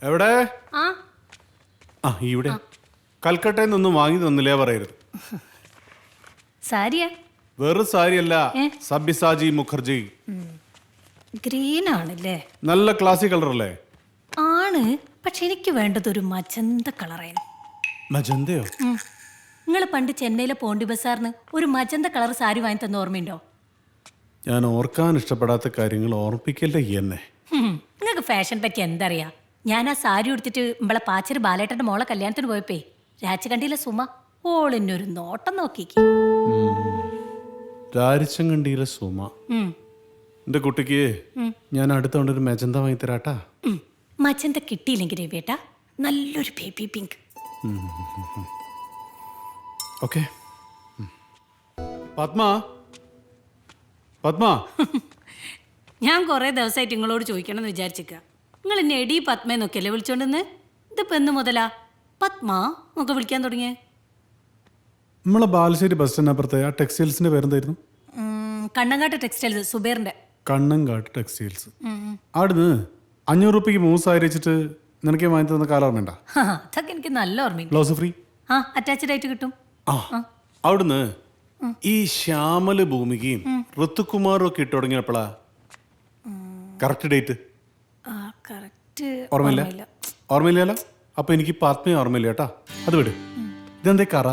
എവിടെ? ആ ആ ഇവിടെ. കൽക്കട്ടയിൽ നിന്നൊന്നും വാങ്ങി തന്നില്ലേ പറയരുത്. സാരിയാ? വെറും സാരിയല്ല, സബ്യസാജി മുഖർജി. ഗ്രീൻ ആണല്ലേ? നല്ല ക്ലാസിക് കളർ അല്ലേ? ആണ്, പക്ഷെ എനിക്ക് വേണ്ടത് ഒരു മജന്ത കളറായിരുന്നു. മജന്തയോ? നിങ്ങൾ പണ്ട് ചെന്നൈയിലെ പോണ്ടി ബസാറിന് ഒരു മജന്ത കളർ സാരി വാങ്ങി തന്ന ഓർമ്മയുണ്ടോ? ഞാൻ ഓർക്കാൻ ഇഷ്ടപ്പെടാത്ത കാര്യങ്ങൾ ഓർമ്മിപ്പിക്കല്ലേ എന്നെ. നിങ്ങൾക്ക് ഫാഷൻ പറ്റി എന്തറിയാ? ഞാൻ ആ സാരി ഉടുത്തിട്ട് നമ്മളെ പാച്ചര് ബാലേട്ടന്റെ മോളെ കല്യാണത്തിന് പോയപ്പേ രാജകണ്ടിയിലെ സുമ ഓളിനൊരു നോട്ടം നോക്കിക്ക്. രാരിച്ചങ്കണ്ടിയിലെ സുമ. എന്റെ കുട്ടിക്ക് ഞാൻ അടുത്തോണ്ടൊരു മെജന്ത വാങ്ങി തരാട്ടാ. മജന്ത കിട്ടിയില്ലെങ്കിൽ രവിയേട്ടാ നല്ലൊരു baby pink. Okay. Padma, Padma. ഞാൻ കുറേ ദിവസമായിട്ട് നിങ്ങളോട് ചോദിക്കണം എന്ന് വിചാരിച്ചിക്ക. നിങ്ങൾ എന്നെ എടി പത്മേന്നൊക്കെയല്ലേ വിളിച്ചോണ്ടെന്ന്? ഇതിപ്പോ എന്ന് മുതലാ പത്മ ഒക്കെ വിളിക്കാൻ തുടങ്ങിയേ? നമ്മളെ ബാലുശ്ശേരി ബസ് സ്റ്റാൻഡിനപ്പുറത്തെ ആ ടെക്സ്റ്റൈൽസിന്റെ പേരെന്തായിരുന്നു? കണ്ണങ്കാട്ട് ടെക്സ്റ്റൈൽസ്, സുബേറിന്റെ. കണ്ണങ്കാട്ട് ടെക്സ്റ്റൈൽസ്. അവിടുന്ന് 500 രൂപയ്ക്ക് 3 സാരി വെച്ചിട്ട് നിനക്ക് വാങ്ങി തന്ന കാലം ഓർമ്മയുണ്ട? അതൊക്കെ എനിക്ക് നല്ല ഓർമ്മയുണ്ട്. ബ്ലൗസ് ഫ്രീ അറ്റാച്ച്ഡ് ആയിട്ട് കിട്ടും. അവിടുന്ന് ഈ ശ്യാമല് ഭൂമികയും ഋതുകുമാറും ഒക്കെ ഇട്ട് തുടങ്ങിയപ്പോഴാ കറക്റ്റ് ഡേറ്റ് ഓർമ്മയില്ല? ഓർമ്മയില്ലല്ലോ? അപ്പൊ എനിക്ക് പത്മയെ ഓർമ്മയില്ല കേട്ടാ. അത് വിട്. ഇതെന്തേ കറ?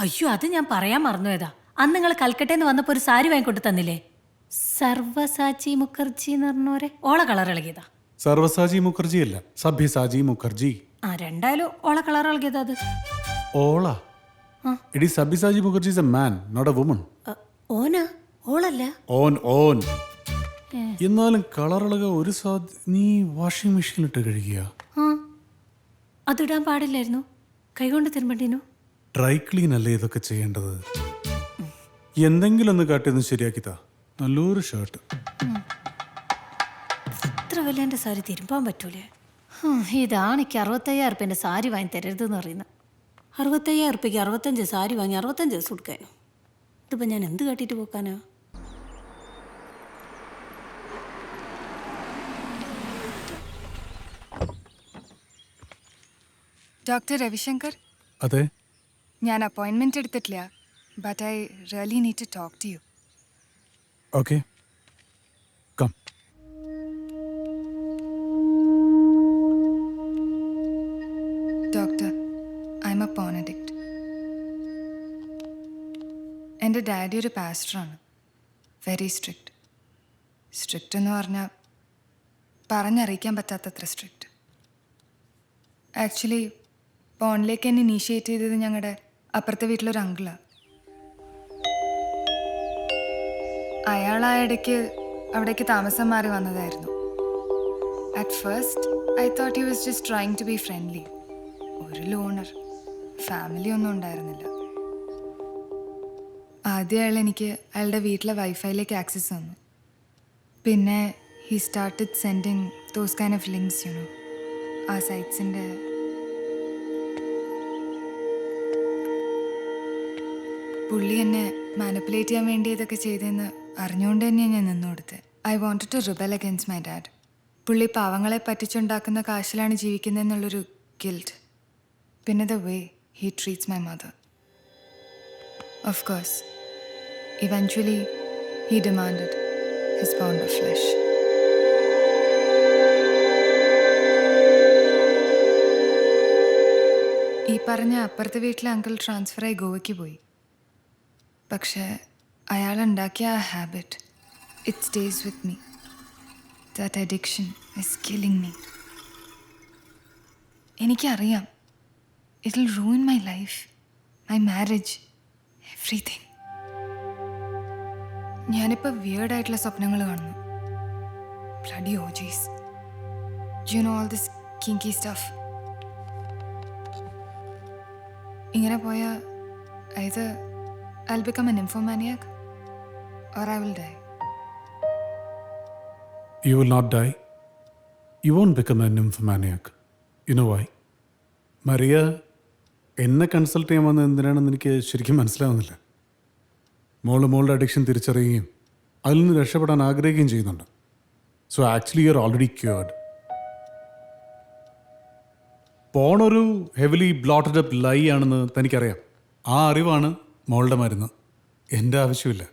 അയ്യോ, അത് ഞാൻ പറയാൻ മറന്നുപോയതാ. അന്ന് നിങ്ങൾ കൽക്കട്ടയിൽ നിന്ന് വന്നപ്പോ ഒരു സാരി വാങ്ങിക്കൊണ്ട് തന്നില്ലേ? സർവസാചി മുഖർജി എന്ന് പറഞ്ഞോരെ ഓള കളർ ഇളകിയതാ. സർവസാചി മുഖർജി അല്ല, സഭ്യസാചി മുഖർജി. രണ്ടായാലും ഓള കളർ ഇളകിയതാ. അത് ഓളാ? എടി, സഭ്യസാചി Mukherjee is a man, not a woman. ഓനാ? ഓളല്ല. ഓൻ. എന്നാലും കളറിളക ഒരു നീ വാഷിംഗ് മെഷീനിലിട്ട് കഴുകിയ? അതിടാൻ പാടില്ലായിരുന്നു, കൈകൊണ്ട് തിരുമ്പണ്ടീനു. ഡ്രൈ ക്ലീൻ അല്ലേ ഇതൊക്കെ ചെയ്യേണ്ടത്? എന്തെങ്കിലും ഒന്ന് കാട്ടിയൊന്ന് ശരിയാക്കിത്താ. നല്ലൊരു ഷർട്ട്. ഇത്ര വലിയ എൻ്റെ സാരി തിരുമ്പാൻ പറ്റൂലേ? ഇതാണ് എനിക്ക് 65,000 റുപ്യൻ്റെ സാരി വാങ്ങി തരരുതെന്ന് പറയുന്നത്. 65,000 റുപ്യക്ക് 65 സാരി വാങ്ങി 65 ദിവസം കൊടുക്കാനോ? ഇതിപ്പോൾ ഞാൻ എന്ത് കാട്ടിയിട്ട് പോക്കാനാ? ഡോക്ടർ രവിശങ്കർ? അതെ. ഞാൻ അപ്പോയിൻമെന്റ് എടുത്തിട്ടില്ല, but I really need to talk to you. Okay, come. Doctor, I am a porn addict. എൻ്റെ ഡാഡി ഒരു പാസ്റ്ററാണ്. Very strict. സ്ട്രിക്റ്റ് എന്ന് പറഞ്ഞാൽ പറഞ്ഞറിയിക്കാൻ പറ്റാത്തത്ര സ്ട്രിക്റ്റ്. ആക്ച്വലി പോണിലേക്ക് എന്നെ ഇനീഷ്യേറ്റ് ചെയ്തത് ഞങ്ങളുടെ അപ്പുറത്തെ വീട്ടിലൊരു അങ്കിളാണ്. അയാൾ ആ ഇടയ്ക്ക് അവിടേക്ക് താമസം മാറി വന്നതായിരുന്നു. At first I thought he was just trying to be friendly. ഒരു ലോണർ, ഫാമിലി ഒന്നും ഉണ്ടായിരുന്നില്ല. ആദ്യം അയാൾ എനിക്ക് അയാളുടെ വീട്ടിലെ വൈഫൈയിലേക്ക് ആക്സസ് തന്നു. പിന്നെ he started sending those kind of links, you know, ആ സൈറ്റ്സിൻ്റെ. പുള്ളി എന്നെ മാനിപ്പുലേറ്റ് ചെയ്യാൻ വേണ്ടി ഇതൊക്കെ ചെയ്തതെന്ന് അറിഞ്ഞുകൊണ്ട് തന്നെയാണ് ഞാൻ നിന്നു കൊടുത്തത്. I wanted to rebel against my dad. പുള്ളി പാവങ്ങളെ പറ്റിച്ചുണ്ടാക്കുന്ന കാശിലാണ് ജീവിക്കുന്നതെന്നുള്ളൊരു ഗിൽറ്റ്. പിന്നെ the way he treats my mother. Of course eventually he demanded his pound of flesh. ഈ പറഞ്ഞ അപ്പുറത്തെ വീട്ടിലെ അങ്കിൾ ട്രാൻസ്ഫറായി ഗോവയ്ക്ക് പോയി. പക്ഷേ അയാളുണ്ടാക്കിയ ആ habit, it stays with me. That addiction is killing me. എനിക്കറിയാം it will ruin my life, my marriage, everything. ഞാനിപ്പോൾ വിയേർഡായിട്ടുള്ള സ്വപ്നങ്ങൾ കാണുന്നു. Bloody orgies, you know, all this kinky stuff. ഇങ്ങനെ പോയാൽ either I'll become a nymphomaniac or I will die. You will not die. You won't become a nymphomaniac. You know why? Mariya എന്നെ consult ചെയ്യാൻ വന്നത് എന്തിനാണെന്ന് എനിക്ക് ശരിക്കും മനസ്സിലാവുന്നില്ല. മോളുടെ അഡിക്ഷൻ തിരിച്ചറിയുകയും അതിൽ നിന്ന് രക്ഷപ്പെടാൻ ആഗ്രഹിക്കുകയും ചെയ്യുന്നുണ്ട്. So actually you are already cured. പോണൊരു ഹെവിലി ബ്ലോട്ടഡ് അപ്പ് ലൈ ആണെന്ന് തനിക്കറിയാം. ആ അറിവാണ് മോളുടെ മരുന്ന്. എൻ്റെ ആവശ്യമില്ല.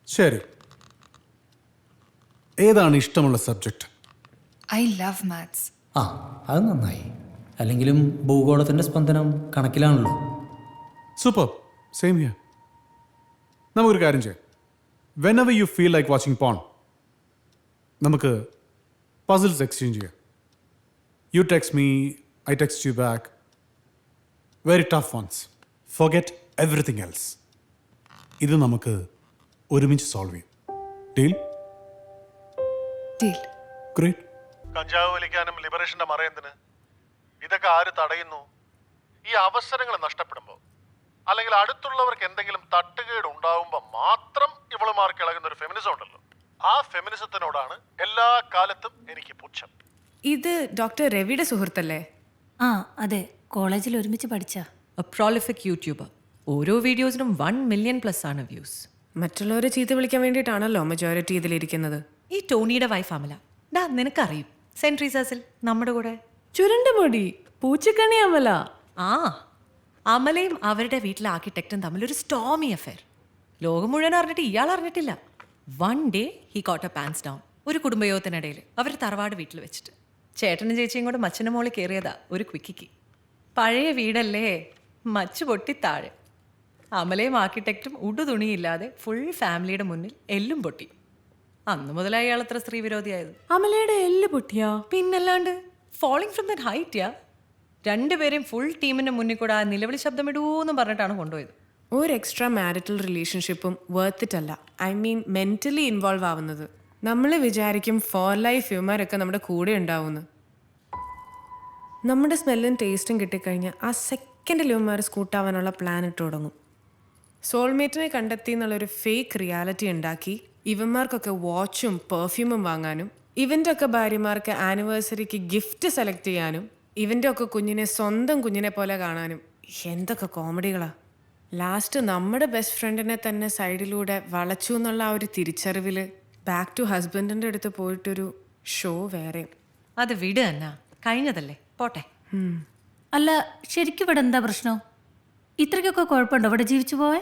ശരി, ഏതാണ് ഇഷ്ടമുള്ള സബ്ജക്റ്റ്? I love maths. ആ, അത് നന്നായി. അല്ലെങ്കിലും ഭൂഗോളത്തിൻ്റെ സ്പന്ദനം കണക്കിലാണല്ലോ. Super, same here. നമുക്കൊരു കാര്യം ചെയ്യാം. Whenever you feel like watching porn, നമുക്ക് പസിൽസ് എക്സ്ചേഞ്ച് ചെയ്യാം. You text me, I text you back. Very tough ones. Forget everything else. ഇത് നമുക്ക് ഒരുമിച്ച് സോൾവ് ചെയ്യാം. ഡീൽ? ഡീൽ. ഗ്രേറ്റ്. കഞ്ചാവ് വലിക്കാനും ലിബറേഷന്റെ മറയെന്തിന്? ഇതൊക്കെ ആര് തടയുന്നു? ഈ അവസരങ്ങൾ നഷ്ടപ്പെടുമ്പോൾ അല്ലെങ്കിൽ അടുത്തുള്ളവർക്ക് എന്തെങ്കിലും തട്ടുകേട് ഉണ്ടാവുമ്പോൾ മാത്രം ഇവളുമാർക്ക് ഇളകുന്ന ഒരു ഫെമിനിസം ഉണ്ടല്ലോ, ആ ഫെമിനിസത്തിനോടാണ് എല്ലാ കാലത്തും എനിക്ക് പുച്ഛം. ഇത് ഡോക്ടർ രവിയുടെ സുഹൃത്തല്ലേ? ആ അതെ, കോളേജിൽ ഒരുമിച്ച് പഠിച്ച. A prolific YouTuber. ഓരോ വീഡിയോസിനും 1 million+ ആണ് വ്യൂസ്. മറ്റുള്ളവരെ ചീത്ത വിളിക്കാൻ വേണ്ടിയിട്ടാണല്ലോ മെജോറിറ്റി ഇതിലിരിക്കുന്നത്. ഈ ടോണിയുടെ വൈഫ് അമല, നിനക്കറിയും സെന്റ് ട്രീസാസിൽ നമ്മുടെ കൂടെ ചുരുണ്ട മുടി, പൂച്ചക്കണ്ണി അമല. ആ അമലയും അവരുടെ വീട്ടിലെ ആർക്കിടെക്റ്റും തമ്മിലൊരു സ്റ്റോമി അഫെയർ. ലോകം മുഴുവൻ അറിഞ്ഞിട്ട് ഇയാൾ അറിഞ്ഞിട്ടില്ല. One day he caught a pants down. ഒരു കുടുംബയോഗത്തിനിടയിൽ അവർ തറവാട് വീട്ടിൽ വെച്ചിട്ട് ചേട്ടനും ചേച്ചിയും കൂടെ മച്ചൻ്റെ മോളിൽ കയറിയതാ ഒരു ക്വിക്കിക്ക്. പഴയ വീടല്ലേ, മച്ച് പൊട്ടി താഴെ. അമലയും ആർക്കിടെക്റ്റും ഉടുതുണിയില്ലാതെ ഫുൾ ഫാമിലിയുടെ മുന്നിൽ എല്ലും പൊട്ടി. അന്ന് മുതലായി അയാൾ അത്ര സ്ത്രീ വിരോധിയായത്. അമലയുടെ എല്ല് പൊട്ടിയാ? പിന്നല്ലാണ്ട് ഫോളിങ് ഫ്രം ദാറ്റ് ഹൈറ്റ് യാ. രണ്ടുപേരെയും ഫുൾ ടീമിന്റെ മുന്നിൽ കൂടെ ആ നിലവിളി ശബ്ദം ഇടൂന്നും പറഞ്ഞിട്ടാണ് കൊണ്ടുപോയത്. ഒരു എക്സ്ട്രാ മാരിറ്റൽ റിലേഷൻഷിപ്പും വർത്ത് അല്ല. ഐ മീൻ മെന്റലി ഇൻവോൾവ് ആവുന്നത്. നമ്മൾ വിചാരിക്കും ഫോർ ലൈഫ് ഇവന്മാരൊക്കെ നമ്മുടെ കൂടെ ഉണ്ടാവുമെന്ന്. നമ്മുടെ സ്മെല്ലും ടേസ്റ്റും കിട്ടിക്കഴിഞ്ഞാൽ ആ സെക്കൻഡിൽ ഇവന്മാർ സ്കൂട്ടാവാനുള്ള പ്ലാൻ ഇട്ട് തുടങ്ങും. സോൾമേറ്റിനെ കണ്ടെത്തി എന്നുള്ളൊരു ഫേക്ക് റിയാലിറ്റി ഉണ്ടാക്കി ഇവന്മാർക്കൊക്കെ വാച്ചും പെർഫ്യൂമും വാങ്ങാനും ഇവൻ്റെ ഒക്കെ ഭാര്യമാർക്ക് ആനിവേഴ്സറിക്ക് ഗിഫ്റ്റ് സെലക്ട് ചെയ്യാനും ഇവൻ്റെ ഒക്കെ കുഞ്ഞിനെ സ്വന്തം കുഞ്ഞിനെ പോലെ കാണാനും എന്തൊക്കെ കോമഡികളാ. ലാസ്റ്റ് നമ്മുടെ ബെസ്റ്റ് ഫ്രണ്ടിനെ തന്നെ സൈഡിലൂടെ വളച്ചു എന്നുള്ള ആ ഒരു തിരിച്ചറിവിൽ ബാക്ക് ടു ഹസ്ബൻഡിൻ്റെ അടുത്ത് പോയിട്ടൊരു ഷോ വേറെ. അത് വിട് തന്നെ, കഴിഞ്ഞതല്ലേ, പോട്ടെ. അല്ല, ശരിക്കും ഇവിടെ എന്താ പ്രശ്നം? ഇത്രയ്ക്കൊക്കെ കുഴപ്പമുണ്ടോ ഇവിടെ ജീവിച്ചു പോവേ?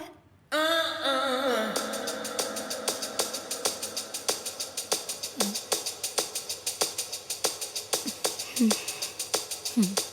Hmm.